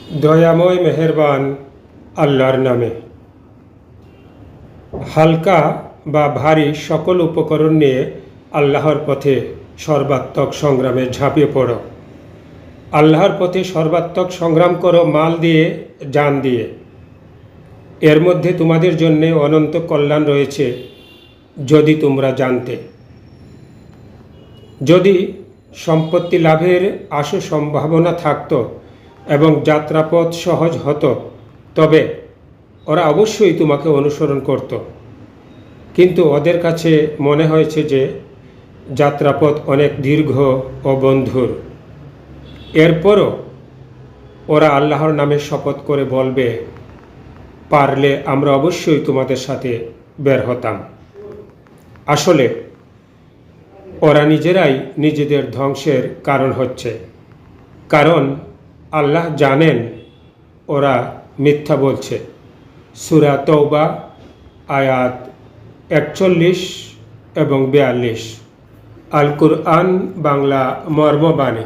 দয়াময় মেহেরবান আল্লাহর নামে। হালকা বা ভারী সকল উপকরণ নিয়ে আল্লাহর পথে সর্বাত্মক সংগ্রামে ঝাঁপিয়ে পড়ো। আল্লাহর পথে সর্বাত্মক সংগ্রাম করো, মাল দিয়ে, জান দিয়ে। এর মধ্যে তোমাদের জন্য অনন্ত কল্যাণ রয়েছে যদি তোমরা জানতে। যদি সম্পত্তি লাভের আশু সম্ভাবনা থাকত এবং যাত্রাপথ সহজ হতো, তবে ওরা অবশ্যই তোমাকে অনুসরণ করত। কিন্তু ওদের কাছে মনে হয়েছে যে যাত্রাপথ অনেক দীর্ঘ ও বন্ধুর। এরপরও ওরা আল্লাহর নামে শপথ করে বলবে, পারলে আমরা অবশ্যই তোমাদের সাথে বের হতাম। আসলে ওরা নিজেরাই নিজেদের ধ্বংসের কারণ হচ্ছে, কারণ আল্লাহ জানেন ওরা মিথ্যা বলছে। সূরা তওবা আয়াত 41 এবং 42। আল কুরআন বাংলা মর্মবাণী।